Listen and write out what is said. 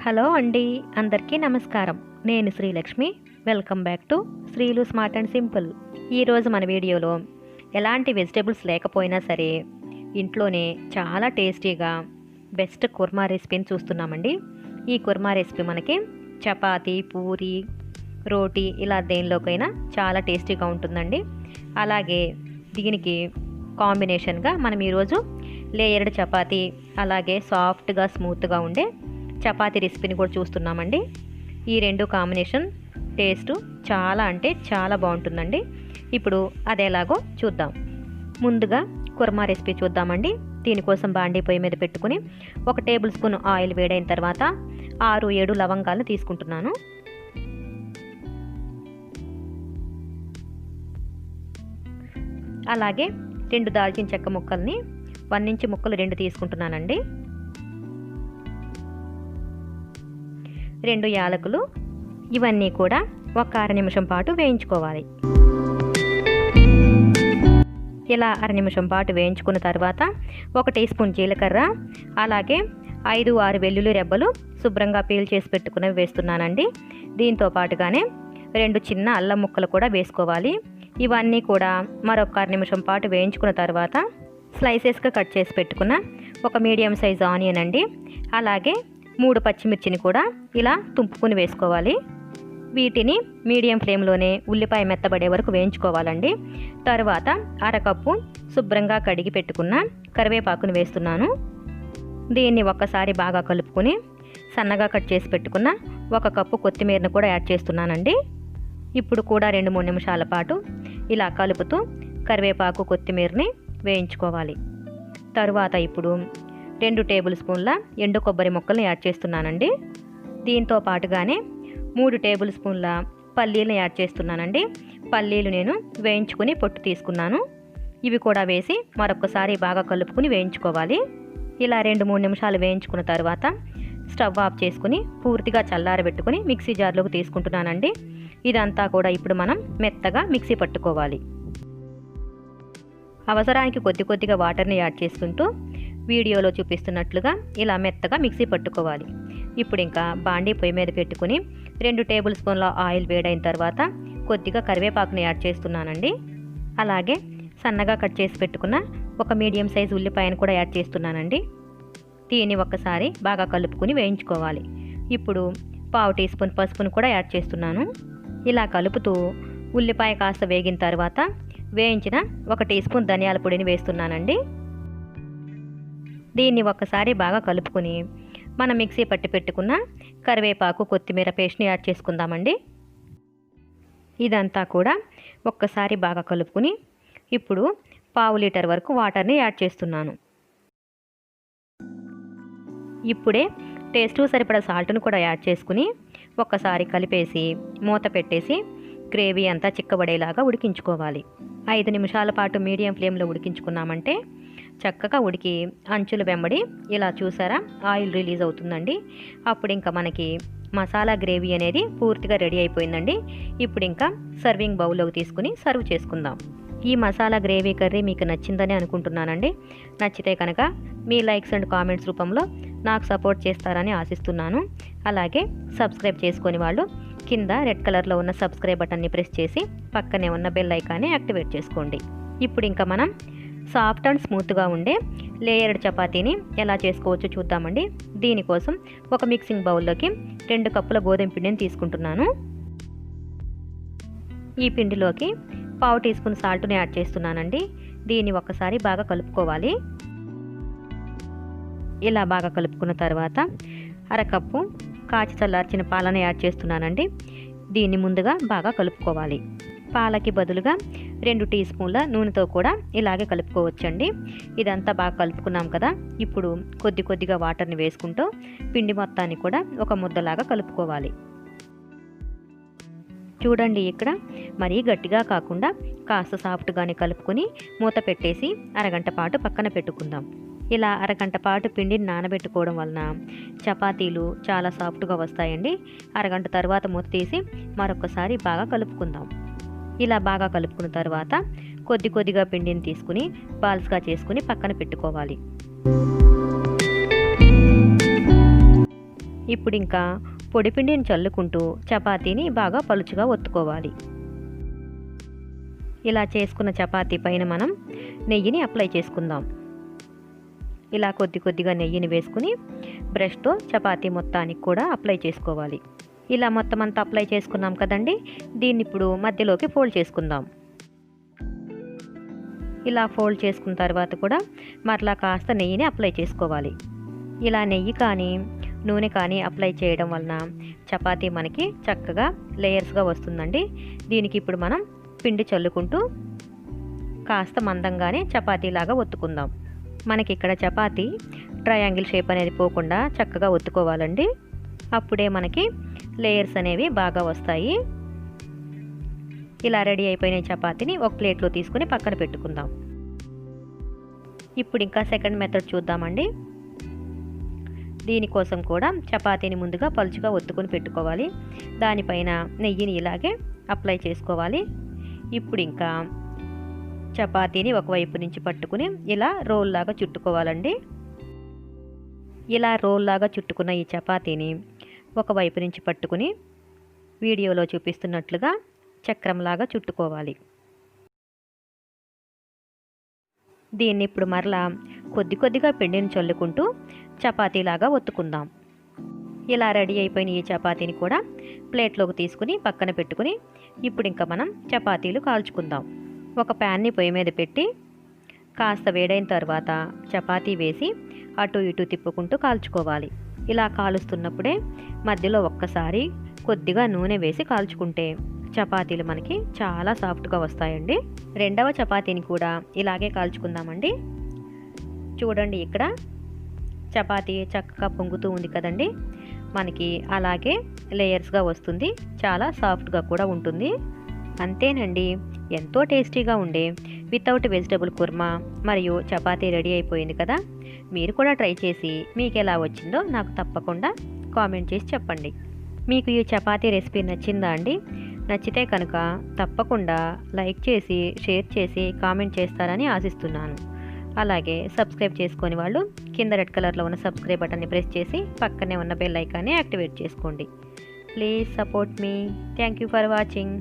Hello అండి, అందరికీ నమస్కారం. నేను Srilakshmi. Welcome back to Sreelu smart and simple. ఈరోజు మన వీడియోలో ఎలాంటి వెజిటేబుల్స్ లేకపోయినా సరే ఇంట్లోనే చాలా టేస్టీగా బెస్ట్ కుర్మా రెసిపీని చూస్తున్నామండి. ఈ కుర్మా రెసిపీ మనకి చపాతీ, పూరి, రోటీ ఇలా దేనిలోకైనా చాలా టేస్టీగా ఉంటుందండి. అలాగే దీనికి కాంబినేషన్గా మనం ఈరోజు లేయర్డ్ చపాతీ, అలాగే సాఫ్ట్గా స్మూత్గా ఉండే చపాతీ రెసిపీని కూడా చూస్తున్నామండి. ఈ రెండు కాంబినేషన్ టేస్ట్ చాలా అంటే చాలా బాగుంటుందండి. ఇప్పుడు అది ఎలాగో చూద్దాం. ముందుగా కుర్మా రెసిపీ చూద్దామండి. దీనికోసం బాండీ పొయ్యి మీద పెట్టుకుని 1 టేబుల్ స్పూన్ ఆయిల్ వేడైన తర్వాత 6-7 లవంగాలను తీసుకుంటున్నాను. అలాగే 2 దాల్చిన చెక్క ముక్కల్ని 1 ఇంచ్ ముక్కలు 2 తీసుకుంటున్నానండి. 2 యాలకులు, ఇవన్నీ కూడా ఒక అర నిమిషం పాటు వేయించుకోవాలి. ఇలా అర నిమిషం పాటు వేయించుకున్న తర్వాత 1 టీ స్పూన్ జీలకర్ర, అలాగే 5-6 వెల్లుల్లి రెబ్బలు శుభ్రంగా పీల్ చేసి పెట్టుకున్నవి వేస్తున్నానండి. దీంతో పాటుగానే 2 చిన్న అల్లం ముక్కలు కూడా వేసుకోవాలి. ఇవన్నీ కూడా మరొక అర నిమిషం పాటు వేయించుకున్న తర్వాత స్లైసెస్గా కట్ చేసి పెట్టుకున్న ఒక మీడియం సైజు ఆనియన్ అండి, అలాగే 3 పచ్చిమిర్చిని కూడా ఇలా తుంపుకుని వేసుకోవాలి. వీటిని మీడియం ఫ్లేమ్లోనే ఉల్లిపాయ మెత్తబడే వరకు వేయించుకోవాలండి. తర్వాత అరకప్పు శుభ్రంగా కడిగి పెట్టుకున్న కరివేపాకుని వేస్తున్నాను. దీన్ని ఒక్కసారి బాగా కలుపుకొని సన్నగా కట్ చేసి పెట్టుకున్న 1 కప్పు కొత్తిమీరను కూడా యాడ్ చేస్తున్నానండి. ఇప్పుడు కూడా 2-3 నిమిషాల పాటు ఇలా కలుపుతూ కరివేపాకు, కొత్తిమీరని వేయించుకోవాలి. తరువాత ఇప్పుడు 2 టేబుల్ స్పూన్ల ఎండు కొబ్బరి ముక్కల్ని యాడ్ చేస్తున్నానండి. దీంతో పాటుగానే 3 టేబుల్ స్పూన్ల పల్లీలను యాడ్ చేస్తున్నానండి. పల్లీలు నేను వేయించుకుని పొట్టు తీసుకున్నాను. ఇవి కూడా వేసి మరొకసారి బాగా కలుపుకుని వేయించుకోవాలి. ఇలా 2-3 నిమిషాలు వేయించుకున్న తర్వాత స్టవ్ ఆఫ్ చేసుకుని పూర్తిగా చల్లారబెట్టుకుని మిక్సీ జార్లోకి తీసుకుంటున్నానండి. ఇదంతా కూడా ఇప్పుడు మనం మెత్తగా మిక్సీ పట్టుకోవాలి. అవసరానికి కొద్దిగా వాటర్ని యాడ్ చేసుకుంటూ వీడియోలో చూపిస్తున్నట్లుగా ఇలా మెత్తగా మిక్సీ పట్టుకోవాలి. ఇప్పుడు ఇంకా బాండీ పొయ్యి మీద పెట్టుకుని 2 టేబుల్ స్పూన్ల ఆయిల్ వేడైన తర్వాత కొద్దిగా కరివేపాకుని యాడ్ చేస్తున్నానండి. అలాగే సన్నగా కట్ చేసి పెట్టుకున్న ఒక మీడియం సైజు ఉల్లిపాయను కూడా యాడ్ చేస్తున్నానండి. దీన్ని ఒక్కసారి బాగా కలుపుకుని వేయించుకోవాలి. ఇప్పుడు 1/2 టీ స్పూన్ పసుపును కూడా యాడ్ చేస్తున్నాను. ఇలా కలుపుతూ ఉల్లిపాయ కాస్త వేగిన తర్వాత వేయించిన 1 టీ స్పూన్ ధనియాల పొడిని వేస్తున్నానండి. దీన్ని ఒక్కసారి బాగా కలుపుకొని మనం మిక్సీ పట్టి పెట్టుకున్న కరివేపాకు, కొత్తిమీర పేస్ట్ని యాడ్ చేసుకుందామండి. ఇదంతా కూడా ఒక్కసారి బాగా కలుపుకుని ఇప్పుడు 1/2 లీటర్ వరకు వాటర్ని యాడ్ చేస్తున్నాను. ఇప్పుడే టేస్టు సరిపడా సాల్ట్ను కూడా యాడ్ చేసుకుని ఒక్కసారి కలిపేసి మూత పెట్టేసి గ్రేవీ అంతా చిక్కబడేలాగా ఉడికించుకోవాలి. 5 నిమిషాల పాటు మీడియం ఫ్లేమ్లో ఉడికించుకున్నామంటే చక్కగా ఉడికి అంచులు వెంబడి ఇలా చూసారా ఆయిల్ రిలీజ్ అవుతుందండి. అప్పుడు ఇంకా మనకి మసాలా గ్రేవీ అనేది పూర్తిగా రెడీ అయిపోయిందండి. ఇప్పుడు ఇంకా సర్వింగ్ బౌల్లోకి తీసుకుని సర్వ్ చేసుకుందాం. ఈ మసాలా గ్రేవీ కర్రీ మీకు నచ్చిందని అనుకుంటున్నానండి. నచ్చితే కనుక మీ లైక్స్ అండ్ కామెంట్స్ రూపంలో నాకు సపోర్ట్ చేస్తారని ఆశిస్తున్నాను. అలాగే సబ్స్క్రైబ్ చేసుకొని వాళ్ళు కింద రెడ్ కలర్లో ఉన్న సబ్స్క్రైబ్ బటన్ని ప్రెస్ చేసి పక్కనే ఉన్న బెల్ ఐకాన్ని యాక్టివేట్ చేసుకోండి. ఇప్పుడు ఇంకా మనం సాఫ్ట్ అండ్ స్మూత్గా ఉండే లేయర్డ్ చపాతీని ఎలా చేసుకోవచ్చో చూద్దామండి. దీనికోసం ఒక మిక్సింగ్ బౌల్లోకి 2 కప్పుల గోధుమ పిండిని తీసుకుంటున్నాను. ఈ పిండిలోకి 1/2 టీ స్పూన్ సాల్ట్ని యాడ్ చేస్తున్నానండి. దీన్ని ఒక్కసారి బాగా కలుపుకోవాలి. ఇలా బాగా కలుపుకున్న తర్వాత అరకప్పు కాచి చల్లార్చిన పాలను యాడ్ చేస్తున్నానండి. దీన్ని ముందుగా బాగా కలుపుకోవాలి. పాలకి బదులుగా 2 టీ స్పూన్ల నూనెతో కూడా ఇలాగే కలుపుకోవచ్చండి. ఇదంతా బాగా కలుపుకున్నాం కదా. ఇప్పుడు కొద్దిగా వాటర్ని వేసుకుంటూ పిండి మొత్తాన్ని కూడా ఒక ముద్దలాగా కలుపుకోవాలి. చూడండి, ఇక్కడ మరీ గట్టిగా కాకుండా కాస్త సాఫ్ట్గానే కలుపుకొని మూత పెట్టేసి అరగంట పాటు పక్కన పెట్టుకుందాం. ఇలా అరగంట పాటు పిండిని నానబెట్టుకోవడం వలన చపాతీలు చాలా సాఫ్ట్గా వస్తాయండి. అరగంట తర్వాత మూత తీసి మరొకసారి బాగా కలుపుకుందాం. ఇలా బాగా కలుపుకున్న తర్వాత కొద్దిగా పిండిని తీసుకుని బాల్స్గా చేసుకుని పక్కన పెట్టుకోవాలి. ఇప్పుడు ఇంకా పొడిపిండిని చల్లుకుంటూ చపాతీని బాగా పలుచుగా ఒత్తుకోవాలి. ఇలా చేసుకున్న చపాతీ పైన మనం నెయ్యిని అప్లై చేసుకుందాం. ఇలా కొద్దిగా నెయ్యిని వేసుకుని బ్రష్తో చపాతీ మొత్తానికి కూడా అప్లై చేసుకోవాలి. ఇలా మొత్తం అంతా అప్లై చేసుకున్నాం కదండి. దీన్ని ఇప్పుడు మధ్యలోకి ఫోల్డ్ చేసుకుందాం. ఇలా ఫోల్డ్ చేసుకున్న తర్వాత కూడా మరలా కాస్త నెయ్యిని అప్లై చేసుకోవాలి. ఇలా నెయ్యి కానీ నూనె కానీ అప్లై చేయడం వలన చపాతీ మనకి చక్కగా లేయర్స్గా వస్తుందండి. దీనికి ఇప్పుడు మనం పిండి చల్లుకుంటూ కాస్త మందంగానే చపాతీలాగా ఒత్తుకుందాం. మనకి ఇక్కడ చపాతీ ట్రయాంగిల్ షేప్ అనేది పోకుండా చక్కగా ఒత్తుకోవాలండి. అప్పుడే మనకి లేయర్స్ అనేవి బాగా వస్తాయి. ఇలా రెడీ అయిపోయిన చపాతీని ఒక ప్లేట్లో తీసుకుని పక్కన పెట్టుకుందాం. ఇప్పుడు ఇంకా సెకండ్ మెథడ్ చూద్దామండి. దీనికోసం కూడా చపాతీని ముందుగా పలుచుగా ఒత్తుకొని పెట్టుకోవాలి. దానిపైన నెయ్యిని ఇలాగే అప్లై చేసుకోవాలి. ఇప్పుడు ఇంకా చపాతీని ఒకవైపు నుంచి పట్టుకుని ఇలా రోల్ లాగా చుట్టుకోవాలండి. ఇలా రోల్ లాగా చుట్టుకున్న ఈ చపాతీని ఒకవైపు నుంచి పట్టుకుని వీడియోలో చూపిస్తున్నట్లుగా చక్రంలాగా చుట్టుకోవాలి. దీన్ని ఇప్పుడు మరలా కొద్దిగా పిండిని చల్లుకుంటూ చపాతీలాగా ఒత్తుకుందాం. ఇలా రెడీ అయిపోయిన ఈ చపాతీని కూడా ప్లేట్లోకి తీసుకుని పక్కన పెట్టుకుని ఇప్పుడు ఇంకా మనం చపాతీలు కాల్చుకుందాం. ఒక ప్యాన్ని పొయ్యి మీద పెట్టి కాస్త వేడైన తర్వాత చపాతీ వేసి అటు ఇటు తిప్పుకుంటూ కాల్చుకోవాలి. ఇలా కాలుస్తున్నప్పుడే మధ్యలో ఒక్కసారి కొద్దిగా నూనె వేసి కాల్చుకుంటే చపాతీలు మనకి చాలా సాఫ్ట్గా వస్తాయండి. రెండవ చపాతీని కూడా ఇలాగే కాల్చుకుందామండి. చూడండి, ఇక్కడ చపాతీ చక్కగా పొంగుతూ ఉంది కదండి. మనకి అలాగే లేయర్స్గా వస్తుంది. చాలా సాఫ్ట్గా కూడా ఉంటుంది. అంతేనండి, ఎంతో టేస్టీగా ఉండే వితౌట్ వెజిటబుల్ కుర్మా మరియు చపాతీ రెడీ అయిపోయింది కదా. మీరు కూడా ట్రై చేసి మీకు ఎలా వచ్చిందో నాకు తప్పకుండా కామెంట్ చేసి చెప్పండి. మీకు ఈ చపాతీ రెసిపీ నచ్చిందా అండి? నచ్చితే కనుక తప్పకుండా లైక్ చేసి షేర్ చేసి కామెంట్ చేస్తారని ఆశిస్తున్నాను. అలాగే సబ్స్క్రైబ్ చేసుకొని వాళ్ళు కింద రెడ్ కలర్లో ఉన్న సబ్స్క్రైబ్ బటన్ని ప్రెస్ చేసి పక్కనే ఉన్న బెల్ ఐకాన్ని యాక్టివేట్ చేసుకోండి. Please support me. Thank you for watching.